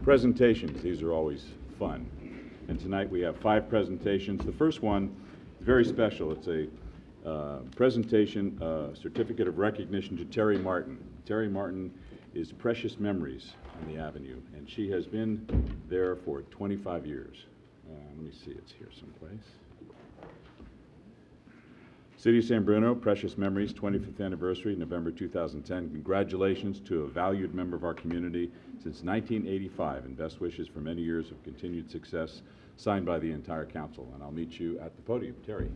Presentations, these are always fun. And tonight we have 5 presentations. The first one is very special. It's a presentation, certificate of recognition to Terry Martin. Terry Martin is Precious Memories on the Avenue, and she has been there for 25 years. Let me see, it's here someplace. City of San Bruno, Precious Memories, 25th anniversary, November 2010. Congratulations to a valued member of our community since 1985, and best wishes for many years of continued success, signed by the entire council. And I'll meet you at the podium. Terry.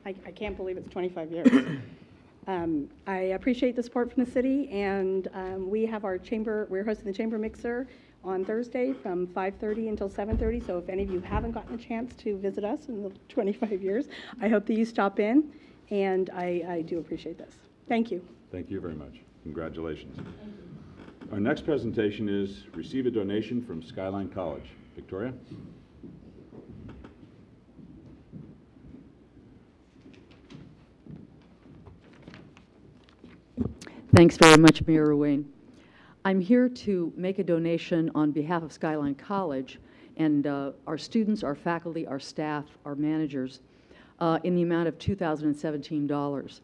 I can't believe it's 25 years. I appreciate the support from the city, and we have our chamber, we're hosting the chamber mixer on Thursday from 5:30 until 7:30, so if any of you haven't gotten a chance to visit us in the 25 years, I hope that you stop in, and I do appreciate this. Thank you. Thank you very much. Congratulations. Our next presentation is Receive a Donation from Skyline College. Victoria? Thanks very much, Mayor Wayne. I'm here to make a donation on behalf of Skyline College and our students, our faculty, our staff, our managers, in the amount of $2,017.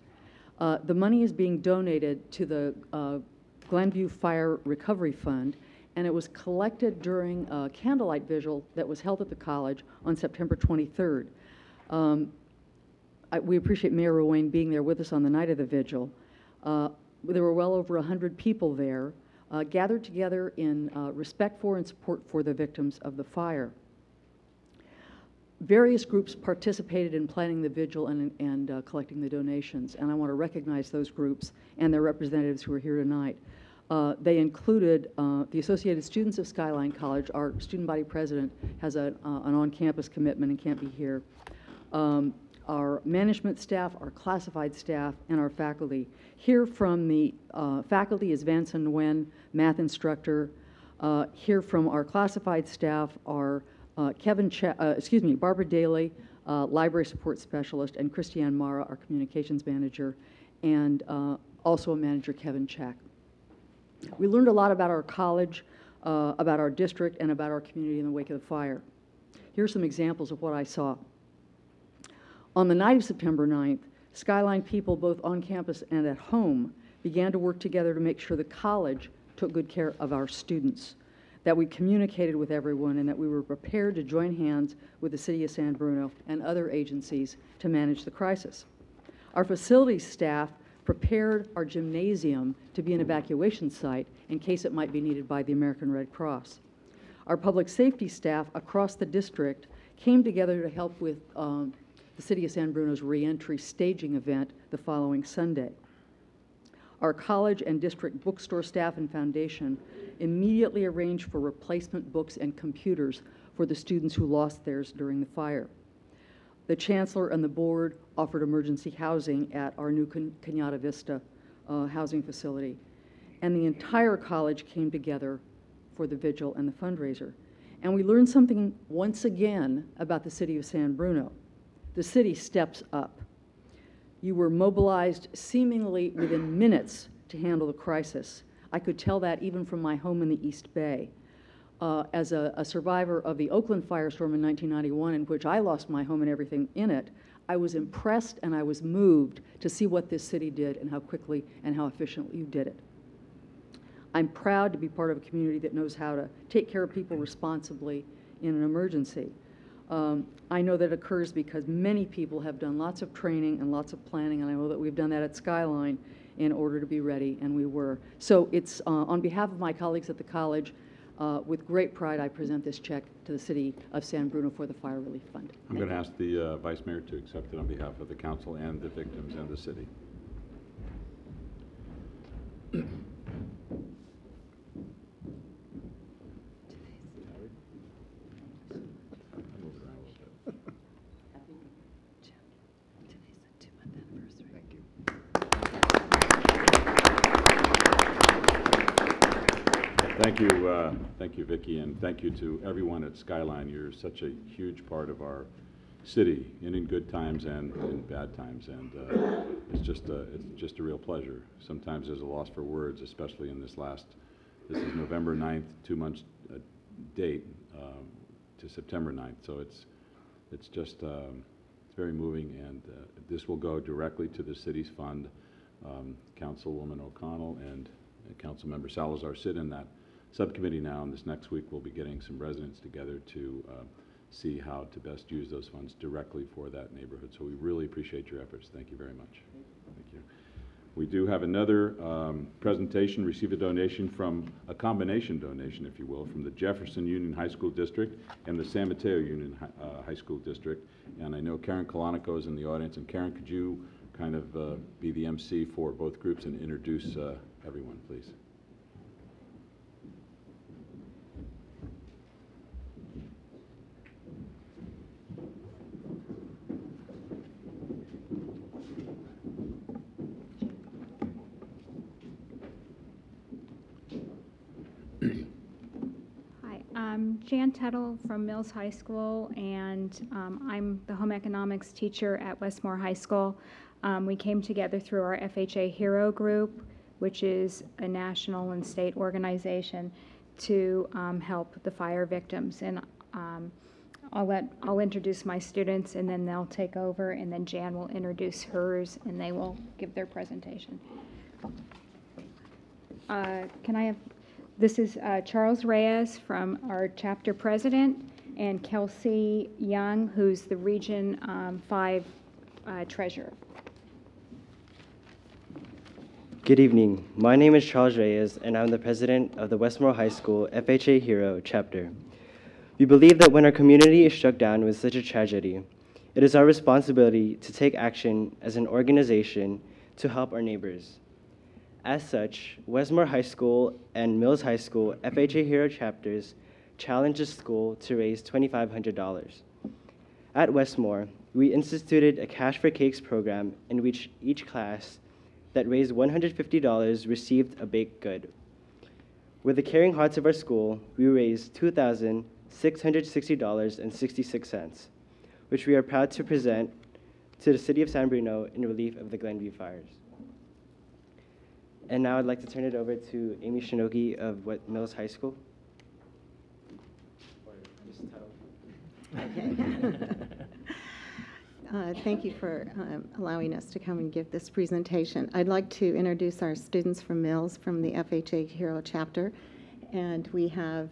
The money is being donated to the Glenview Fire Recovery Fund, and it was collected during a candlelight vigil that was held at the college on September 23rd. We appreciate Mayor Wayne being there with us on the night of the vigil. There were well over 100 people there, gathered together in respect for and support for the victims of the fire. Various groups participated in planning the vigil and collecting the donations, and I want to recognize those groups and their representatives who are here tonight. They included the Associated Students of Skyline College. Our student body president has an on-campus commitment and can't be here. Our management staff, our classified staff, and our faculty. Here from the faculty is Vanson Nguyen, math instructor. Here from our classified staff are Barbara Daly, library support specialist, and Christiane Mara, our communications manager, and also a manager, Kevin Check. We learned a lot about our college, about our district, and about our community in the wake of the fire. Here are some examples of what I saw. On the night of September 9th, Skyline people, both on campus and at home, began to work together to make sure the college took good care of our students, that we communicated with everyone, and that we were prepared to join hands with the City of San Bruno and other agencies to manage the crisis. Our facilities staff prepared our gymnasium to be an evacuation site in case it might be needed by the American Red Cross. Our public safety staff across the district came together to help with the City of San Bruno's reentry staging event the following Sunday. Our college and district bookstore staff and foundation immediately arranged for replacement books and computers for the students who lost theirs during the fire. The chancellor and the board offered emergency housing at our new Cañada Vista housing facility. And the entire college came together for the vigil and the fundraiser. And we learned something once again about the City of San Bruno. The city steps up. You were mobilized seemingly within minutes to handle the crisis. I could tell that even from my home in the East Bay. As a survivor of the Oakland firestorm in 1991, in which I lost my home and everything in it, I was impressed and I was moved to see what this city did and how quickly and how efficiently you did it. I'm proud to be part of a community that knows how to take care of people responsibly in an emergency. I know that occurs because many people have done lots of training and lots of planning, and I know that we've done that at Skyline in order to be ready, and we were. So it's on behalf of my colleagues at the college, with great pride, I present this check to the City of San Bruno for the Fire Relief Fund. I'm going to ask the Vice Mayor to accept it on behalf of the council and the victims and the city. Thank you, Vicki, and thank you to everyone at Skyline. You're such a huge part of our city, and in good times and in bad times, and it's just a real pleasure. Sometimes there's a loss for words, especially in this is November 9th, 2 months date to September 9th, so it's just it's very moving, and this will go directly to the city's fund. Councilwoman O'Connell and Councilmember Salazar sit in that subcommittee now, and this next week we'll be getting some residents together to see how to best use those funds directly for that neighborhood. So we really appreciate your efforts. Thank you very much. Thank you. We do have another presentation, received a donation from, a combination donation, if you will, from the Jefferson Union High School District and the San Mateo Union High School District. And I know Karen Kalanico is in the audience. And Karen, could you kind of be the MC for both groups and introduce everyone, please? I'm Jan Tuttle from Mills High School, and I'm the home economics teacher at Westmore High School. We came together through our FHA Hero Group, which is a national and state organization to help the fire victims. And I'll introduce my students, and then they'll take over, and then Jan will introduce hers, and they will give their presentation. This is Charles Reyes, from our chapter president, and Kelsey Young, who's the Region 5 treasurer. Good evening. My name is Charles Reyes, and I'm the president of the Westmore High School FHA Hero chapter. We believe that when our community is struck down with such a tragedy, it is our responsibility to take action as an organization to help our neighbors. As such, Westmore High School and Mills High School FHA Hero chapters challenged the school to raise $2,500. At Westmore, we instituted a Cash for Cakes program in which each class that raised $150 received a baked good. With the caring hearts of our school, we raised $2,660.66, which we are proud to present to the City of San Bruno in relief of the Glenview fires. And now I'd like to turn it over to Amy Shinoki of Mills High School. Okay. Thank you for allowing us to come and give this presentation. I'd like to introduce our students from Mills from the FHA Hero chapter. And we have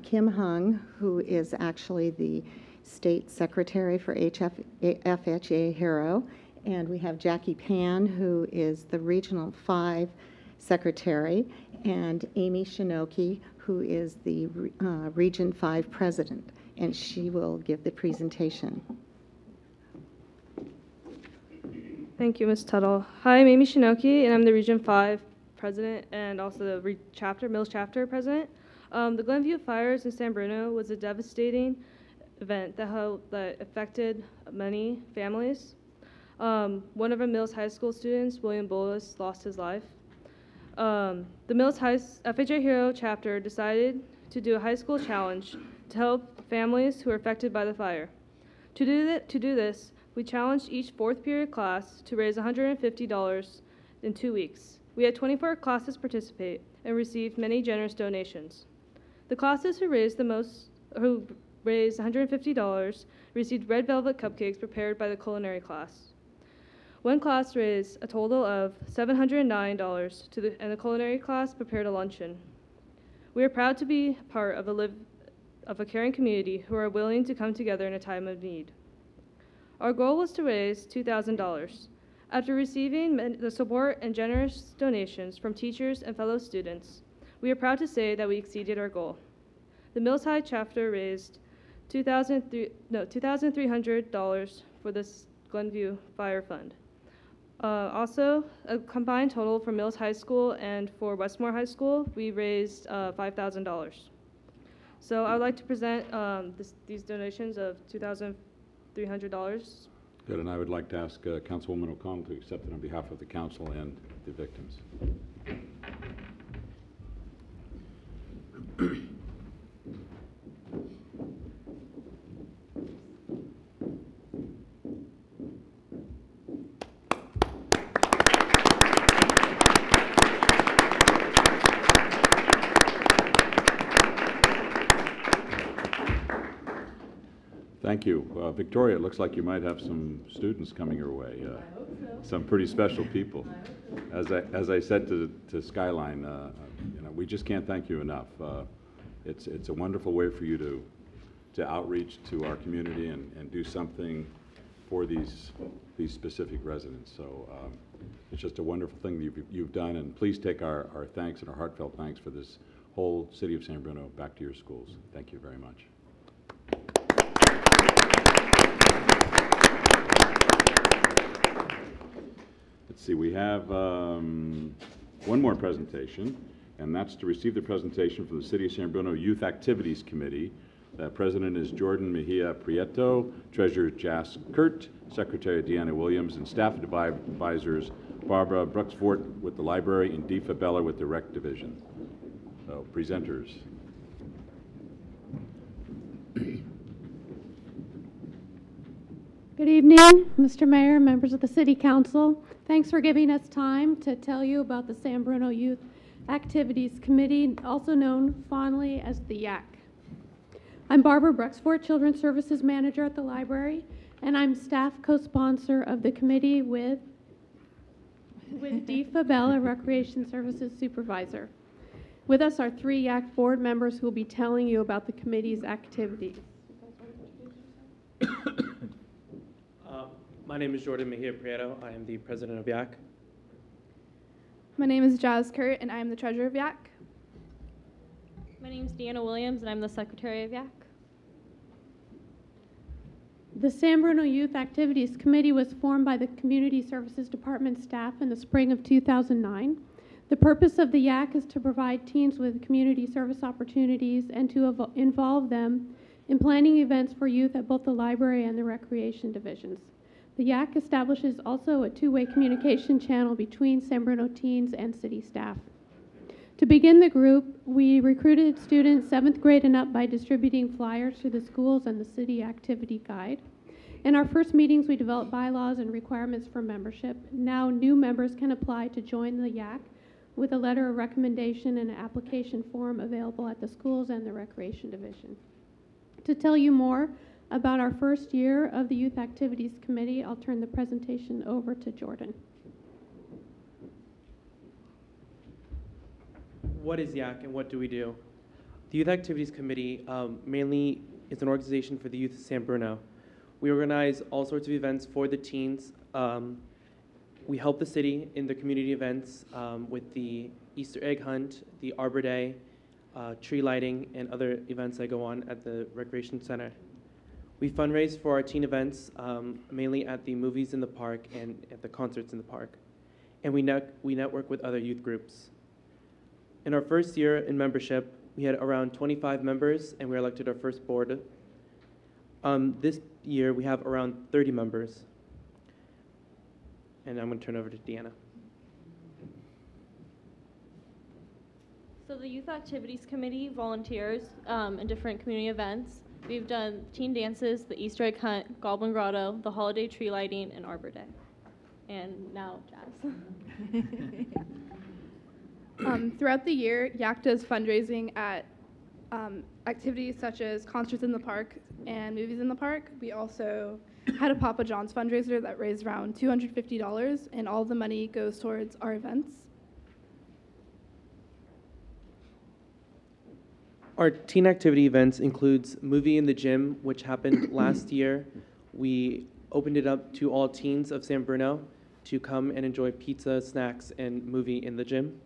Kim Hung, who is actually the state secretary for FHA Hero. And we have Jackie Pan, who is the Regional 5 secretary, and Amy Shinoki, who is the Region 5 president. And she will give the presentation. Thank you, Ms. Tuttle. Hi, I'm Amy Shinoki, and I'm the Region 5 president and also the Mills chapter president. The Glenview fires in San Bruno was a devastating event that affected many families. One of our Mills High School students, William Bullis, lost his life. The Mills FHA Hero chapter decided to do a high school challenge to help families who were affected by the fire. To do this, we challenged each fourth period class to raise $150 in 2 weeks. We had 24 classes participate and received many generous donations. The classes who raised $150 received red velvet cupcakes prepared by the culinary class. One class raised a total of $709 and the culinary class prepared a luncheon. We are proud to be part of a caring community who are willing to come together in a time of need. Our goal was to raise $2,000. After receiving the support and generous donations from teachers and fellow students, we are proud to say that we exceeded our goal. The Mills High chapter raised $2,300 for this Glenview Fire Fund. Also, a combined total for Mills High School and for Westmore High School, we raised $5,000. So I would like to present these donations of $2,300. Good, and I would like to ask Councilwoman O'Connell to accept it on behalf of the council and the victims. Thank you. Victoria, it looks like you might have some students coming your way. I hope so. Some pretty special people. I hope so. As I said to Skyline, we just can't thank you enough. It's a wonderful way for you to outreach to our community and do something for these specific residents. So it's just a wonderful thing that you've done, and please take our thanks and our heartfelt thanks for this whole city of San Bruno back to your schools. Thank you very much. Let's see, we have one more presentation, and that's to receive the presentation from the City of San Bruno Youth Activities Committee. President is Jordan Mejia Prieto, Treasurer Jas Kurt, Secretary Deanna Williams, and staff advisors Barbara Bruxfort with the library and Deefa Bella with the rec division. So, presenters. Good evening, Mr. Mayor, members of the City Council. Thanks for giving us time to tell you about the San Bruno Youth Activities Committee, also known fondly as the YAC. I'm Barbara Bruxfort, Children's Services Manager at the library, and I'm staff co-sponsor of the committee with Deefa Bella, Recreation Services Supervisor. With us are 3 YAC board members who will be telling you about the committee's activities. My name is Jordan Mejia Prieto. I am the president of YAC. My name is Jas Kurt, and I am the treasurer of YAC. My name is Deanna Williams, and I'm the secretary of YAC. The San Bruno Youth Activities Committee was formed by the Community Services Department staff in the spring of 2009. The purpose of the YAC is to provide teens with community service opportunities and to involve them in planning events for youth at both the library and the recreation divisions. The YAC establishes also a two-way communication channel between San Bruno teens and city staff. To begin the group, we recruited students 7th grade and up by distributing flyers to the schools and the city activity guide. In our first meetings, we developed bylaws and requirements for membership. Now new members can apply to join the YAC with a letter of recommendation and an application form available at the schools and the recreation division. To tell you more about our first year of the Youth Activities Committee, I'll turn the presentation over to Jordan. What is YAC and what do we do? The Youth Activities Committee mainly is an organization for the youth of San Bruno. We organize all sorts of events for the teens. We help the city in the community events with the Easter egg hunt, the Arbor Day, tree lighting, and other events that go on at the Recreation Center. We fundraise for our teen events, mainly at the movies in the park and at the concerts in the park. And we network with other youth groups. In our first year in membership, we had around 25 members, and we were elected our first board. This year, we have around 30 members. And I'm going to turn it over to Deanna. So the Youth Activities Committee volunteers in different community events. We've done teen dances, the Easter egg hunt, Goblin Grotto, the holiday tree lighting, and Arbor Day. And now Jas. Throughout the year, YAC does fundraising at activities such as concerts in the park and movies in the park. We also had a Papa John's fundraiser that raised around $250, and all the money goes towards our events. Our teen activity events includes Movie in the Gym, which happened last year. We opened it up to all teens of San Bruno to come and enjoy pizza, snacks, and movie in the gym.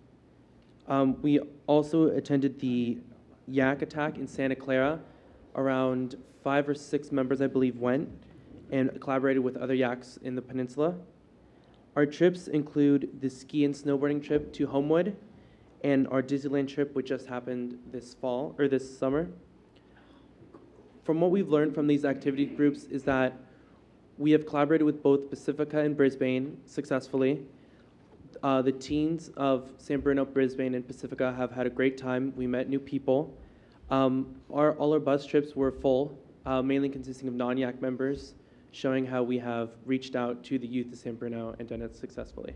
We also attended the Yak attack in Santa Clara. Around 5 or 6 members, I believe, went and collaborated with other Yaks in the peninsula. Our trips include the ski and snowboarding trip to Homewood and our Disneyland trip, which just happened this summer. From what we've learned from these activity groups is that we have collaborated with both Pacifica and Brisbane successfully. The teens of San Bruno, Brisbane, and Pacifica have had a great time. We met new people. All our bus trips were full, mainly consisting of non-YAC members, showing how we have reached out to the youth of San Bruno and done it successfully.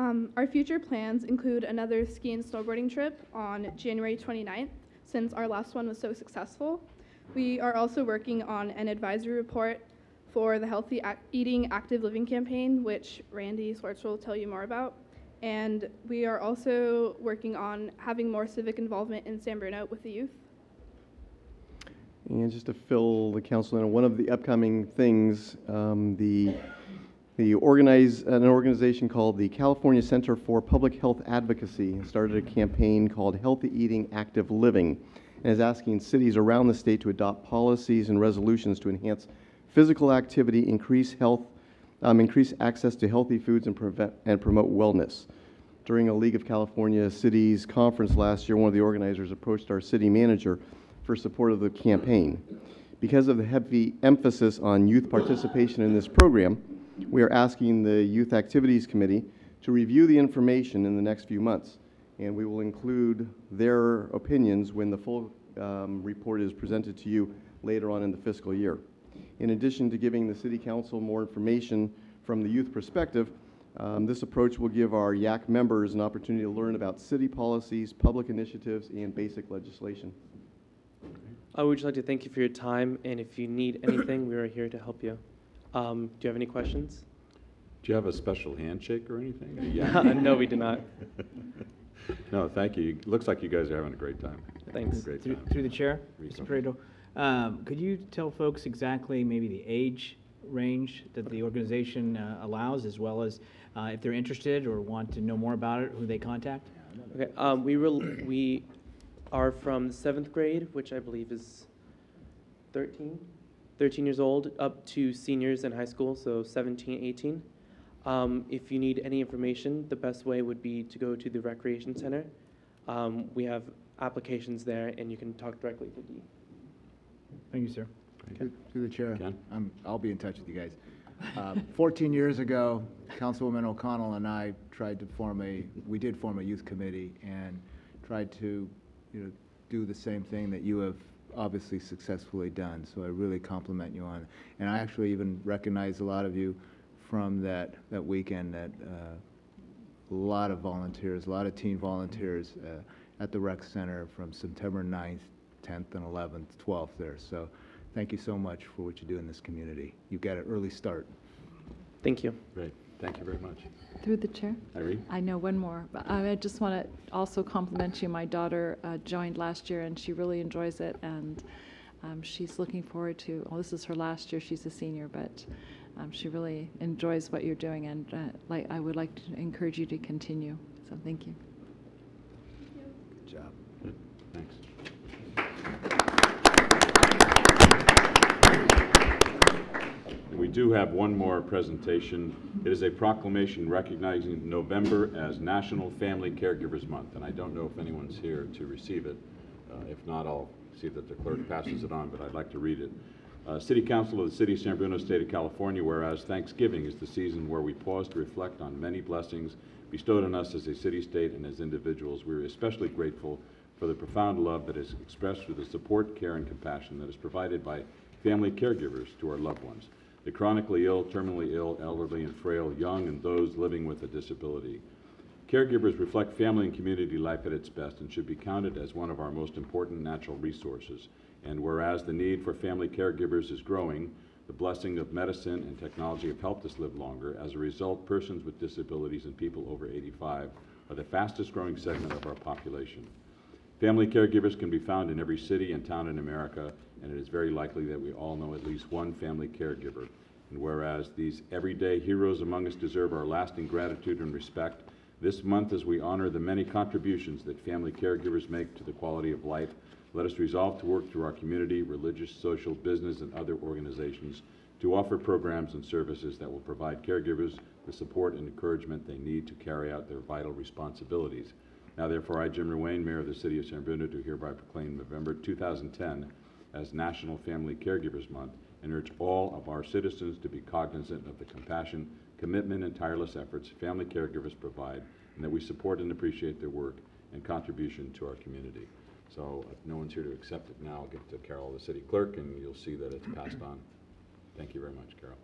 Our future plans include another ski and snowboarding trip on January 29th, since our last one was so successful. We are also working on an advisory report for the Healthy Eating Active Living campaign, which Randy Swartz will tell you more about. And we are also working on having more civic involvement in San Bruno with the youth. And just to fill the council in, one of the upcoming things, an organization called the California Center for Public Health Advocacy started a campaign called Healthy Eating Active Living, and is asking cities around the state to adopt policies and resolutions to enhance physical activity, increase access to healthy foods, and promote wellness. During a League of California Cities conference last year, one of the organizers approached our city manager for support of the campaign. Because of the heavy emphasis on youth participation in this program, we are asking the Youth Activities Committee to review the information in the next few months, and we will include their opinions when the full report is presented to you later on in the fiscal year. In addition to giving the City Council more information from the youth perspective, this approach will give our YAC members an opportunity to learn about city policies, public initiatives, and basic legislation. I would just like to thank you for your time, and if you need anything, we are here to help you. Do you have any questions? Do you have a special handshake or anything? No, we do not. No, thank you. It looks like you guys are having a great time. Thanks. Great time. Through the chair, Mr. Pareto, could you tell folks exactly maybe the age range that the organization allows, as well as if they're interested or want to know more about it, who they contact? Okay, we are from 7th grade, which I believe is 13 years old, up to seniors in high school, so 17, 18. If you need any information, the best way would be to go to the Recreation Center. We have applications there, and you can talk directly to Dee. Thank you, sir. Through the chair, Ken? I'll be in touch with you guys. 14 years ago, Councilwoman O'Connell and I tried to form a youth committee and tried to, do the same thing that you have obviously successfully done. So I really compliment you on it. And I actually even recognize a lot of you from that weekend, that a lot of volunteers, a lot of teen volunteers at the rec center from September 9th, 10th, and 11th, 12th there. So thank you so much for what you do in this community. You got an early start. Thank you. Great. Thank you very much. Through the chair? Irene? I know one more. But I just want to also compliment you. My daughter joined last year, and she really enjoys it. And she's looking forward to, well, this is her last year. She's a senior, but she really enjoys what you're doing. And I would like to encourage you to continue. So thank you. Good job. Good. Thanks. We do have one more presentation. It is a proclamation recognizing November as National Family Caregivers Month, and I don't know if anyone's here to receive it. If not, I'll see that the clerk passes it on, but I'd like to read it. City Council of the City of San Bruno, State of California, whereas Thanksgiving is the season where we pause to reflect on many blessings bestowed on us as a city-state and as individuals. We're especially grateful for the profound love that is expressed through the support, care, and compassion that is provided by family caregivers to our loved ones. The chronically ill, terminally ill, elderly and frail, young, and those living with a disability. Caregivers reflect family and community life at its best and should be counted as one of our most important natural resources. And whereas the need for family caregivers is growing, the blessing of medicine and technology have helped us live longer. As a result, persons with disabilities and people over 85 are the fastest growing segment of our population. Family caregivers can be found in every city and town in America, and it is very likely that we all know at least one family caregiver. And whereas these everyday heroes among us deserve our lasting gratitude and respect, this month as we honor the many contributions that family caregivers make to the quality of life, let us resolve to work through our community, religious, social, business, and other organizations to offer programs and services that will provide caregivers the support and encouragement they need to carry out their vital responsibilities. Now therefore, I, Jim Ruane, Mayor of the City of San Bruno, do hereby proclaim November 2010 as National Family Caregivers Month and urge all of our citizens to be cognizant of the compassion, commitment, and tireless efforts family caregivers provide, and that we support and appreciate their work and contribution to our community. So if no one's here to accept it now, I'll give it to Carol, the city clerk, and you'll see that it's passed on. Thank you very much, Carol.